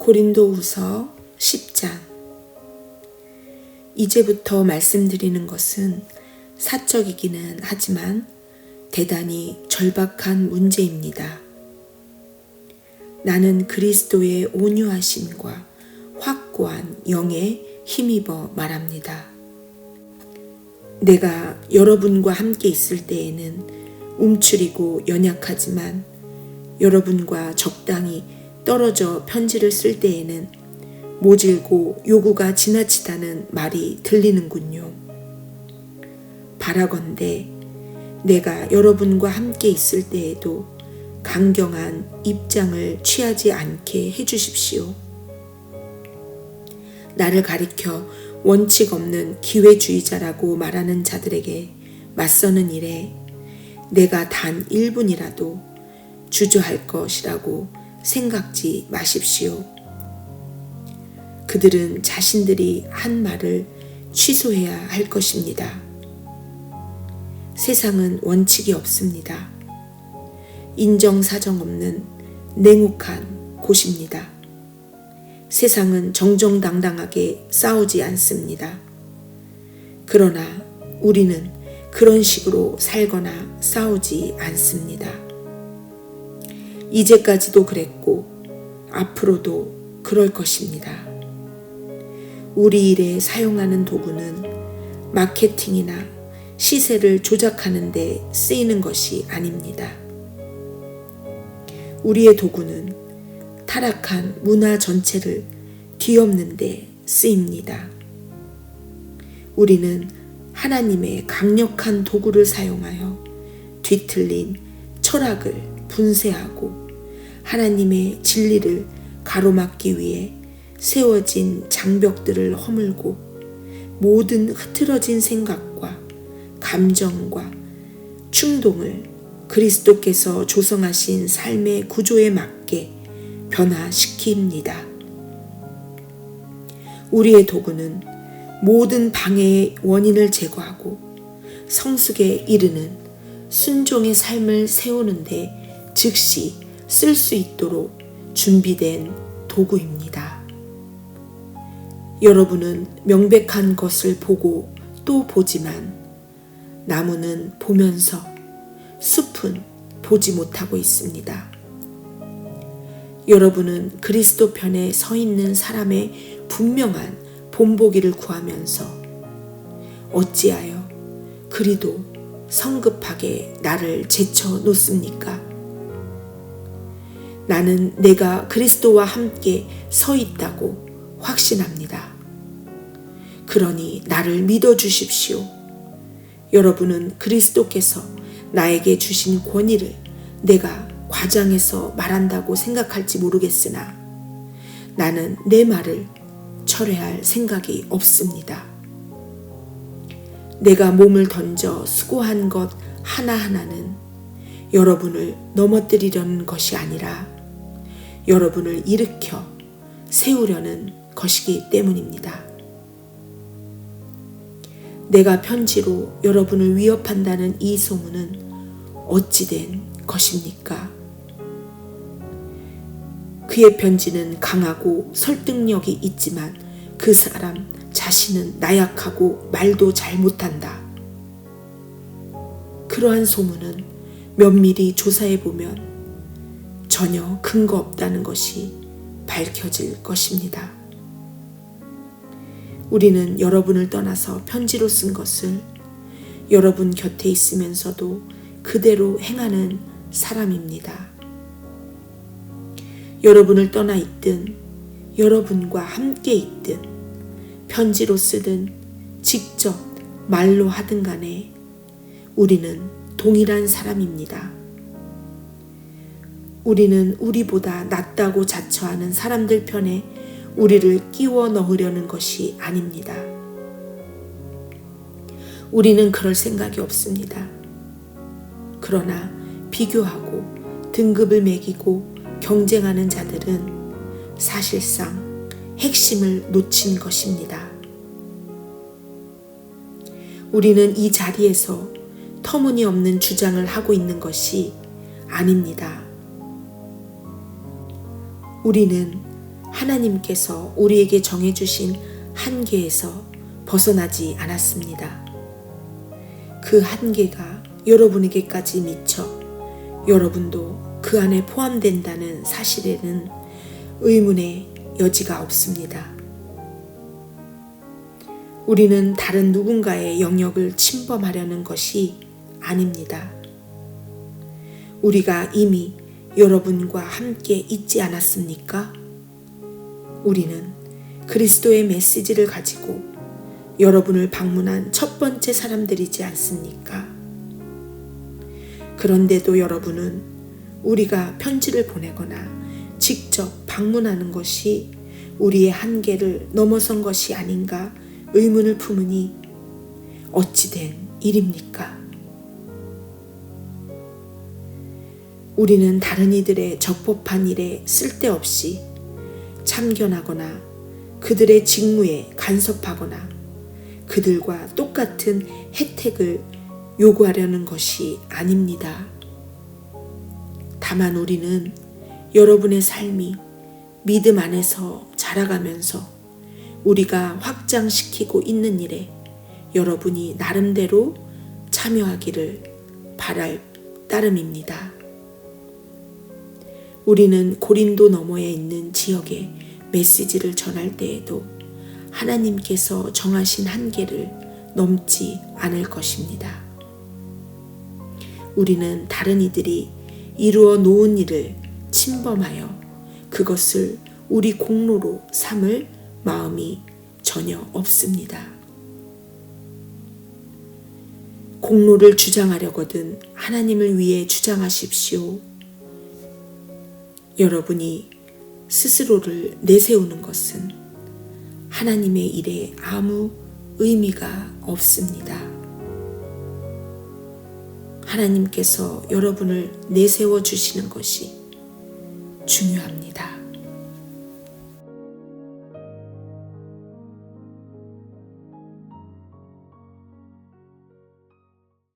고린도후서 10장. 이제부터 말씀드리는 것은 사적이기는 하지만 대단히 절박한 문제입니다. 나는 그리스도의 온유하심과 확고한 영에 힘입어 말합니다. 내가 여러분과 함께 있을 때에는 움츠리고 연약하지만 여러분과 적당히 떨어져 편지를 쓸 때에는 모질고 요구가 지나치다는 말이 들리는군요. 바라건대 내가 여러분과 함께 있을 때에도 강경한 입장을 취하지 않게 해주십시오. 나를 가리켜 원칙 없는 기회주의자라고 말하는 자들에게 맞서는 일에 내가 단 1분이라도 주저할 것이라고 생각지 마십시오. 그들은 자신들이 한 말을 취소해야 할 것입니다. 세상은 원칙이 없습니다. 인정사정 없는 냉혹한 곳입니다. 세상은 정정당당하게 싸우지 않습니다. 그러나 우리는 그런 식으로 살거나 싸우지 않습니다. 이제까지도 그랬고 앞으로도 그럴 것입니다. 우리 일에 사용하는 도구는 마케팅이나 시세를 조작하는 데 쓰이는 것이 아닙니다. 우리의 도구는 타락한 문화 전체를 뒤엎는 데 쓰입니다. 우리는 하나님의 강력한 도구를 사용하여 뒤틀린 철학을 분쇄하고 하나님의 진리를 가로막기 위해 세워진 장벽들을 허물고 모든 흐트러진 생각과 감정과 충동을 그리스도께서 조성하신 삶의 구조에 맞게 변화시킵니다. 우리의 도구는 모든 방해의 원인을 제거하고 성숙에 이르는 순종의 삶을 세우는데 즉시 쓸 수 있도록 준비된 도구입니다. 여러분은 명백한 것을 보고 또 보지만 나무는 보면서 숲은 보지 못하고 있습니다. 여러분은 그리스도 편에 서 있는 사람의 분명한 본보기를 구하면서 어찌하여 그리도 성급하게 나를 제쳐 놓습니까? 나는 내가 그리스도와 함께 서 있다고 확신합니다. 그러니 나를 믿어 주십시오. 여러분은 그리스도께서 나에게 주신 권위를 내가 과장해서 말한다고 생각할지 모르겠으나 나는 내 말을 철회할 생각이 없습니다. 내가 몸을 던져 수고한 것 하나하나는 여러분을 넘어뜨리려는 것이 아니라 여러분을 일으켜 세우려는 것이기 때문입니다. 내가 편지로 여러분을 위협한다는 이 소문은 어찌 된 것입니까? 그의 편지는 강하고 설득력이 있지만 그 사람 자신은 나약하고 말도 잘 못한다. 그러한 소문은 면밀히 조사해보면 전혀 근거 없다는 것이 밝혀질 것입니다. 우리는 여러분을 떠나서 편지로 쓴 것을 여러분 곁에 있으면서도 그대로 행하는 사람입니다. 여러분을 떠나 있든 여러분과 함께 있든 편지로 쓰든 직접 말로 하든 간에 우리는 동일한 사람입니다. 우리는 우리보다 낫다고 자처하는 사람들 편에 우리를 끼워 넣으려는 것이 아닙니다. 우리는 그럴 생각이 없습니다. 그러나 비교하고 등급을 매기고 경쟁하는 자들은 사실상 핵심을 놓친 것입니다. 우리는 이 자리에서 터무니없는 주장을 하고 있는 것이 아닙니다. 우리는 하나님께서 우리에게 정해주신 한계에서 벗어나지 않았습니다. 그 한계가 여러분에게까지 미쳐 여러분도 그 안에 포함된다는 사실에는 의문의 여지가 없습니다. 우리는 다른 누군가의 영역을 침범하려는 것이 아닙니다. 우리가 이미 여러분과 함께 있지 않았습니까? 우리는 그리스도의 메시지를 가지고 여러분을 방문한 첫 번째 사람들이지 않습니까? 그런데도 여러분은 우리가 편지를 보내거나 직접 방문하는 것이 우리의 한계를 넘어선 것이 아닌가 의문을 품으니 어찌된 일입니까? 우리는 다른 이들의 적법한 일에 쓸데없이 참견하거나 그들의 직무에 간섭하거나 그들과 똑같은 혜택을 요구하려는 것이 아닙니다. 다만 우리는 여러분의 삶이 믿음 안에서 자라가면서 우리가 확장시키고 있는 일에 여러분이 나름대로 참여하기를 바랄 따름입니다. 우리는 고린도 너머에 있는 지역에 메시지를 전할 때에도 하나님께서 정하신 한계를 넘지 않을 것입니다. 우리는 다른 이들이 이루어 놓은 일을 침범하여 그것을 우리 공로로 삼을 마음이 전혀 없습니다. 공로를 주장하려거든 하나님을 위해 주장하십시오. 여러분이 스스로를 내세우는 것은 하나님의 일에 아무 의미가 없습니다. 하나님께서 여러분을 내세워 주시는 것이 중요합니다.